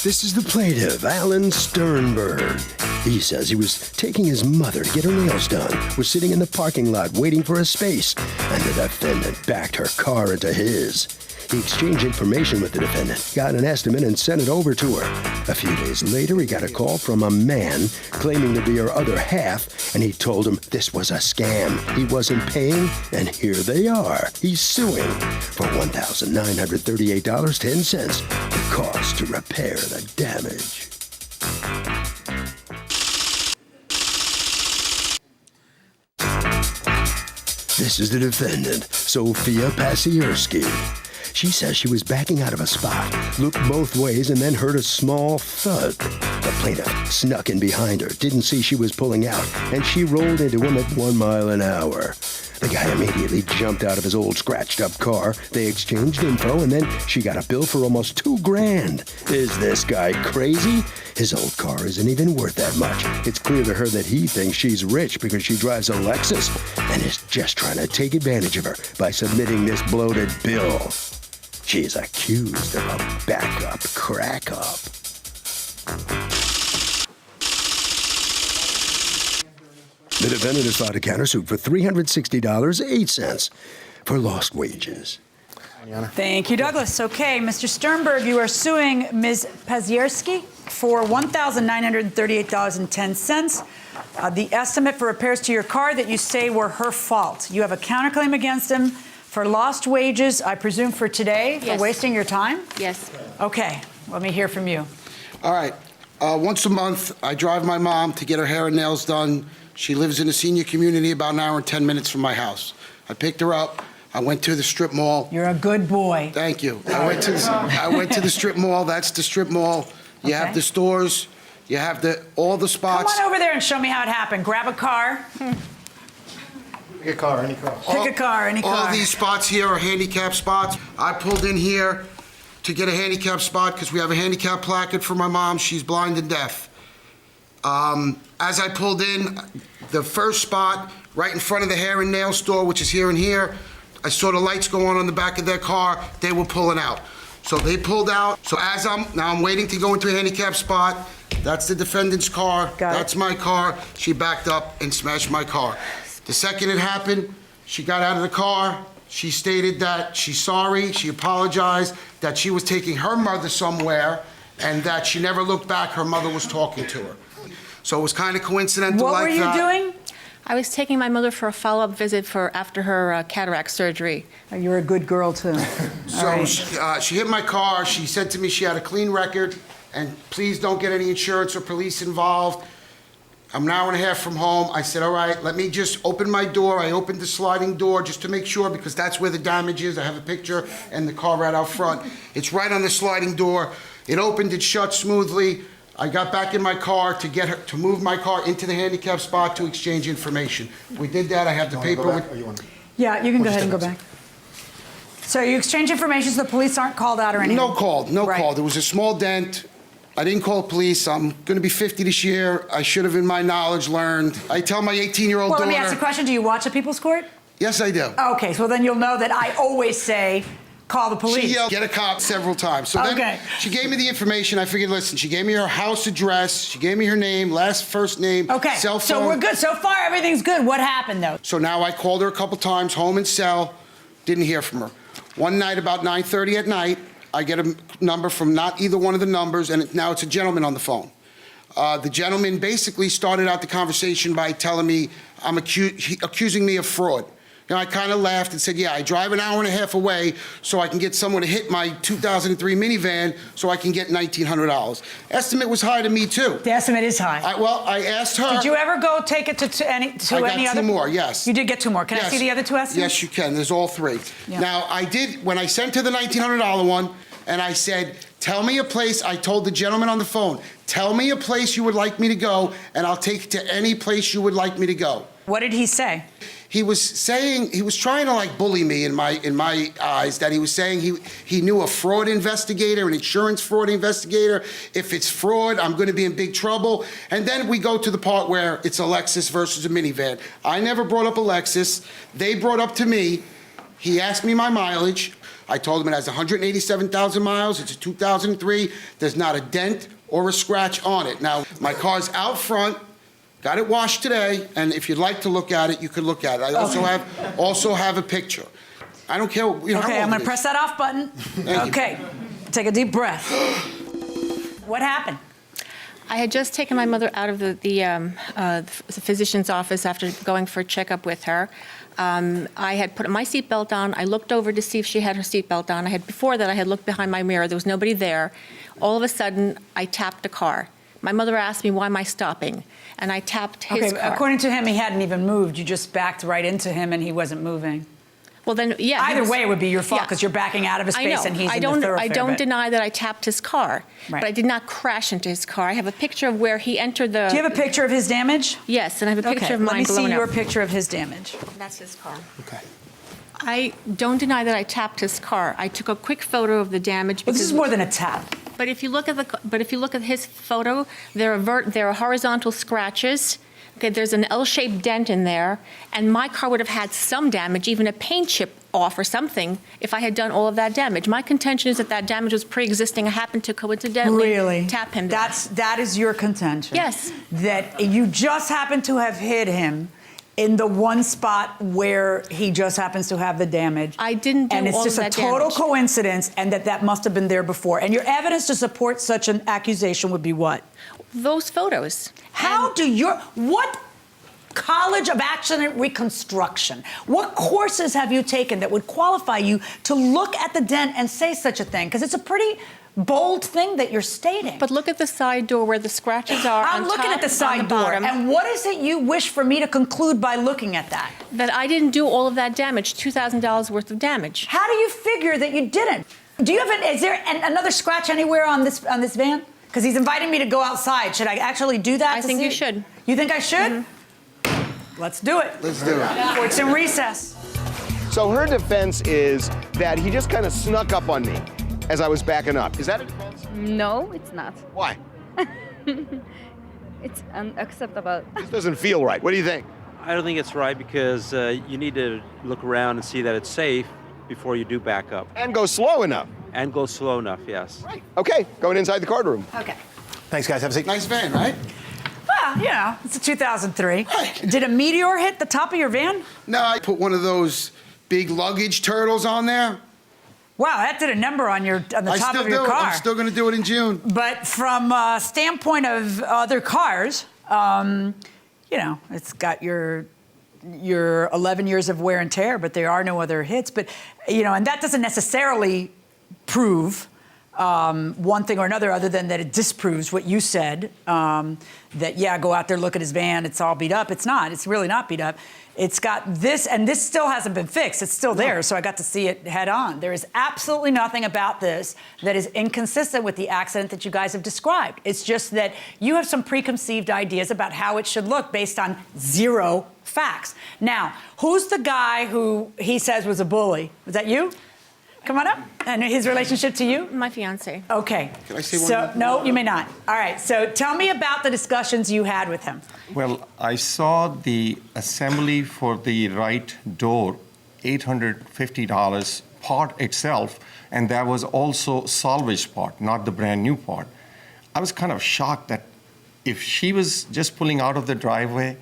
This is the plaintiff, Alan Sternberg. He says he was taking his mother to get her nails done, was sitting in the parking lot waiting for a space, and the defendant backed her car into his. He exchanged information with the defendant, got an estimate, and sent it over to her. A few days later, he got a call from a man claiming to be her other half, and he told him this was a scam. He wasn't paying, and here they are. He's suing for $1,938.10, the cost to repair the damage. This is the defendant, Sophia Pasierski. She says she was backing out of a spot, looked both ways, and then heard a small thud. The plaintiff snuck in behind her, didn't see she was pulling out, and she rolled into him at 1 mile an hour. The guy immediately jumped out of his old scratched-up car. They exchanged info, and then she got a bill for almost $2,000. Is this guy crazy? His old car isn't even worth that much. It's clear to her that he thinks she's rich because she drives a Lexus and is just trying to take advantage of her by submitting this bloated bill. She's accused of a backup crack-up. The defendant has filed a countersuit for $360.08 for lost wages. Thank you, Douglas. Okay, Mr. Sternberg, you are suing Ms. Pasierski for $1,938.10. The estimate for repairs to your car that you say were her fault. You have a counterclaim against him for lost wages, I presume for today, Yes. for wasting your time? Yes. Okay, let me hear from you. All right. Once a month, I drive my mom to get her hair and nails done. She lives in a senior community about an hour and 10 minutes from my house. I picked her up. I went to the strip mall. You're a good boy. Thank you. I went to the strip mall. That's the strip mall. You have the stores. You have all the spots. Come on over there and show me how it happened. Grab a car. Pick a car, any car. Pick a car, any car. All these spots here are handicap spots. I pulled in here to get a handicap spot because we have a handicap placard for my mom. She's blind and deaf. As I pulled in, the first spot right in front of the hair and nail store, which is here and here, I saw the lights go on the back of their car. They were pulling out. So they pulled out. So now I'm waiting to go into a handicap spot. That's the defendant's car. That's my car. She backed up and smashed my car. The second it happened, she got out of the car. She stated that she's sorry, she apologized, that she was taking her mother somewhere, and that she never looked back, her mother was talking to her. So it was kind of coincidental like that. What were you doing? I was taking my mother for a follow-up visit after her cataract surgery. Oh, you're a good girl, too. So she hit my car. She said to me she had a clean record, and please don't get any insurance or police involved. I'm an hour and a half from home. I said, all right, let me just open my door. I opened the sliding door just to make sure because that's where the damage is. I have a picture and the car right out front. It's right on the sliding door. It opened, it shut smoothly. I got back in my car to move my car into the handicap spot to exchange information. We did that. I have the paper. Yeah, you can go ahead and go back. So you exchange information so the police aren't called out or anything? No call. There was a small dent. I didn't call police. I'm going to be 50 this year. I should have, in my knowledge, learned. I tell my 18-year-old daughter... Well, let me ask you a question. Do you watch a People's Court? Yes, I do. Okay, so then you'll know that I always say, call the police. She yelled, get a cop several times. So then she gave me the information. I figured, listen, she gave me her house address. She gave me her name, first name, cell phone. So we're good. So far, everything's good. What happened, though? So now I called her a couple times, home and cell. Didn't hear from her. One night, about 9:30 at night, I get a number from not either one of the numbers, and now it's a gentleman on the phone. The gentleman basically started out the conversation by telling me, accusing me of fraud. I kind of laughed and said, yeah, I drive an hour and a half away so I can get someone to hit my 2003 minivan so I can get $1,900. Estimate was high to me, too. The estimate is high. I asked her. Did you ever go take it to any other? I got two more, yes. You did get two more. Can I see the other two estimates? Yes, you can. There's all three. Yeah. Now, I did, when I sent her the $1,900 one, and I said, tell me a place, I told the gentleman on the phone, tell me a place you would like me to go, and I'll take you to any place you would like me to go. What did he say? He was trying to like bully me in my eyes, that he was saying he knew a fraud investigator, an insurance fraud investigator. If it's fraud, I'm going to be in big trouble. And then we go to the part where it's a Lexus versus a minivan. I never brought up a Lexus. They brought up to me. He asked me my mileage. I told him it has 187,000 miles. It's a 2003. There's not a dent or a scratch on it. Now, my car's out front. Got it washed today, and if you'd like to look at it, you could look at it. I also have a picture. I don't care. How okay, I'm old going it to press that off button. Okay, take a deep breath. What happened? I had just taken my mother out of the physician's office after going for a checkup with her. I had put my seatbelt on. I looked over to see if she had her seatbelt on. Before that, I had looked behind my mirror. There was nobody there. All of a sudden, I tapped the car. My mother asked me, why am I stopping? And I tapped his car. According to him, he hadn't even moved. You just backed right into him, and he wasn't moving. Well, then, yeah. Either way, it would be your fault because you're backing out of his space and he's in the thoroughfare. I don't deny that I tapped his car, but I did not crash into his car. I have a picture of where he entered the... Do you have a picture of his damage? Yes, and I have a picture of mine blown up. Let me see your picture of his damage. That's his car. Okay. I don't deny that I tapped his car. I took a quick photo of the damage. Well, this is more than a tap. But if you look at his photo, there are horizontal scratches. Okay, there's an L-shaped dent in there, and my car would have had some damage, even a paint chip off or something, if I had done all of that damage. My contention is that that damage was pre-existing. I happened to coincidentally tap him. That is your contention? Yes. That you just happened to have hit him in the one spot where he just happens to have the damage. I didn't do all of that damage. And it's just a total coincidence, and that must have been there before. And your evidence to support such an accusation would be what? Those photos. What college of accident reconstruction, what courses have you taken that would qualify you to look at the dent and say such a thing? Because it's a pretty bold thing that you're stating. But look at the side door where the scratches are. I'm looking at the side door. And what is it you wish for me to conclude by looking at that? That I didn't do all of that damage, $2,000 worth of damage. How do you figure that you didn't? Do you have is there another scratch anywhere on this van? Because he's inviting me to go outside. Should I actually do that? I think you should. You think I should? Let's do it. Let's do it. Court's in recess. So her defense is that he just kind of snuck up on me as I was backing up. Is that a defense? No, it's not. Why? It's unacceptable. This doesn't feel right. What do you think? I don't think it's right because you need to look around and see that it's safe before you do back up. And go slow enough. And go slow enough, yes. Right. Okay, going inside the courtroom. Okay. Thanks, guys. Have a seat. Nice van, right? Well, you know, it's a 2003. Did a meteor hit the top of your van? No, I put one of those big luggage turtles on there. Wow, that did a number on the top of your car. I'm still going to do it in June. But from a standpoint of other cars, you know, it's got your 11 years of wear and tear, but there are no other hits. But, you know, and that doesn't necessarily prove one thing or another other than that it disproves what you said, that, yeah, go out there, look at his van, it's all beat up. It's not. It's really not beat up. It's got this, and this still hasn't been fixed. It's still there, so I got to see it head on. There is absolutely nothing about this that is inconsistent with the accident that you guys have described. It's just that you have some preconceived ideas about how it should look based on zero facts. Now, who's the guy who he says was a bully? Was that you? Come on up. And his relationship to you? My fiance. Okay. Can I say one? So, no, you may not. All right. So tell me about the discussions you had with him. Well, I saw the assembly for the right door, $850 part itself, and that was also salvage part, not the brand new part. I was kind of shocked that if she was just pulling out of the driveway,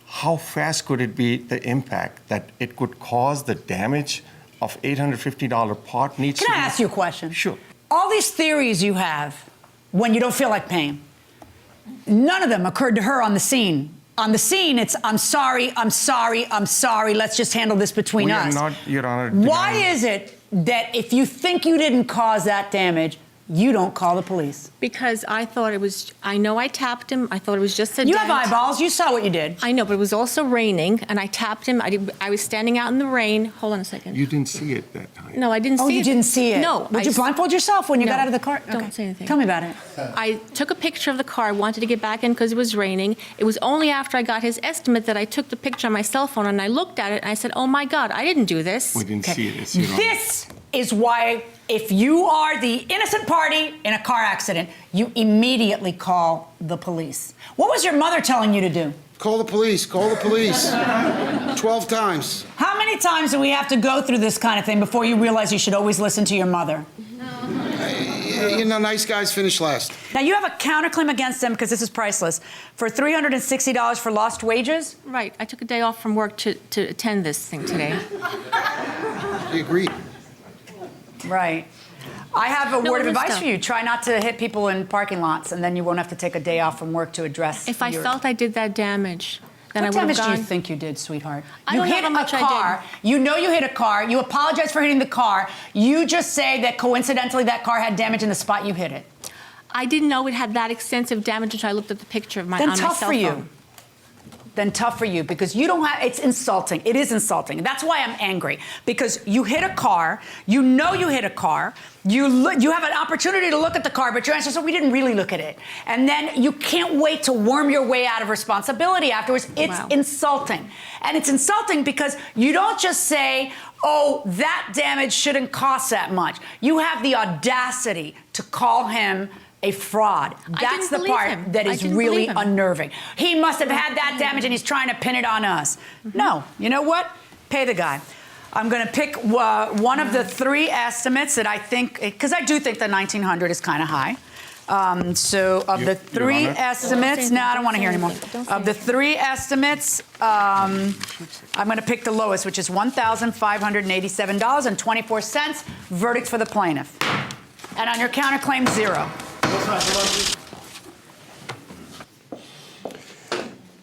how fast could it be the impact that it could cause the damage of $850 part needs to be... Can I ask you a question? Sure. All these theories you have when you don't feel like paying, none of them occurred to her on the scene. On the scene, it's, I'm sorry, let's just handle this between us. We are not, Your Honor... Why is it that if you think you didn't cause that damage, you don't call the police? Because I thought it was, I know I tapped him. I thought it was just a dent. You have eyeballs. You saw what you did. I know, but it was also raining, and I tapped him. I was standing out in the rain. Hold on a second. You didn't see it that time. No, I didn't see it. Oh, you didn't see it? No. Would you blindfold yourself when you got out of the car? Don't say anything. Tell me about it. I took a picture of the car. I wanted to get back in because it was raining. It was only after I got his estimate that I took the picture on my cell phone, and I looked at it, and I said, oh, my God, I didn't do this. We didn't see it. It's Your Honor. This is why, if you are the innocent party in a car accident, you immediately call the police. What was your mother telling you to do? Call the police, call the police. 12 times. How many times do we have to go through this kind of thing before you realize you should always listen to your mother? You know, nice guys finish last. Now, you have a counterclaim against him, because this is priceless, for $360 for lost wages? Right. I took a day off from work to attend this thing today. He agreed. Right. I have a No, word of it is advice tough. for you. Try not to hit people in parking lots, and then you won't have to take a day off from work to address If I felt I did that damage, then I What would have damage do gone. you think you did, sweetheart? I You don't know hit how much a I did. car. You know you hit a car. You apologize for hitting the car. You just say that coincidentally that car had damage in the spot you hit it. I didn't know it had that extensive damage until I looked at the picture of my Then on my tough cell for you. phone. Then tough for you, because you don't have, it's insulting. It is insulting. That's why I'm angry, because you hit a car, you know you hit a car, you have an opportunity to look at the car, but your answer is, we didn't really look at it. And then you can't wait to worm your way out of responsibility afterwards. It's Wow. insulting. And it's insulting because you don't just say, oh, that damage shouldn't cost that much. You have the audacity to call him a fraud. That's didn't the believe part him. that I is didn't really believe him. unnerving. He must have had that damage and he's trying to pin it on us. No, you know what? Pay the guy. I'm going to pick one of the three estimates that I think, because I do think the 1,900 is kind of high. So of the three estimates, no, I don't want to hear anymore. Of the three estimates, I'm going to pick the lowest, which is $1,587.24. Verdict for the plaintiff. And on your counterclaim, $0.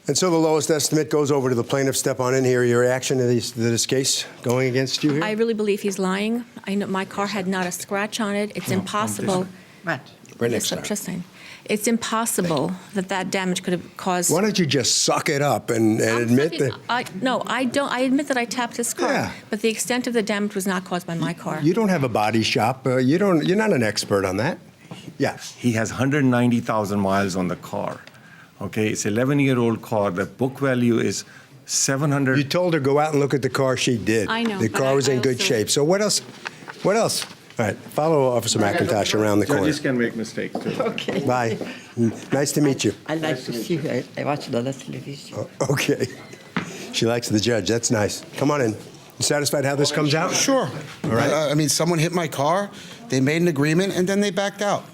And so the lowest estimate goes over to the plaintiff. Step on in here. Your reaction to this case going against you here? I really believe he's lying. I know my car had not a scratch on it. It's impossible. Right next to I'm it. just saying. It's impossible that damage could have caused. Why don't you just suck it up and admit that? No, I don't. I admit that I tapped his car, Yeah. but the extent of the damage was not caused by my car. You don't have a body shop. You're not an expert on that. Yeah. He has 190,000 miles on the car. Okay, it's an 11-year-old car. The book value is 700. You told her go out and look at the car. She did. I know, The but car was I in good also- shape. So what else? What else? All right. Follow Officer McIntosh around the corner. Judges can make mistakes too. Okay. Bye. Nice to meet you. I like to see her. I watch a lot of television. Okay. She likes the judge. That's nice. Come on in. You satisfied how this comes out? Sure. All right. I mean, someone hit my car, they made an agreement, and then they backed out.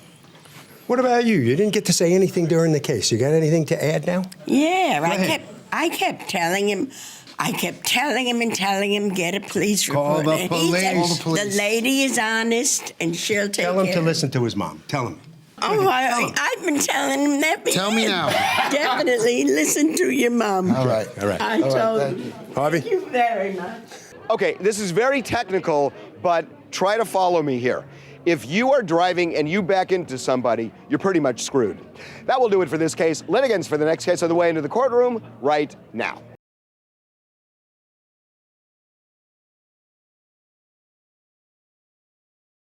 What about you? You didn't get to say anything during the case. You got anything to add now? Yeah, ahead. I kept telling him. I kept telling him and telling him, get a police Call report. the And he police. said, Call the police. The lady is honest and she'll take Tell him care to of it." listen to his mom. Tell him. Oh, I've been telling him that. Tell me now. Definitely listen to your mom. All right. All right. I told thank you. Harvey? Thank you very much. Okay, this is very technical, but try to follow me here. If you are driving and you back into somebody, you're pretty much screwed. That will do it for this case. Litigants for the next case on the way into the courtroom right now.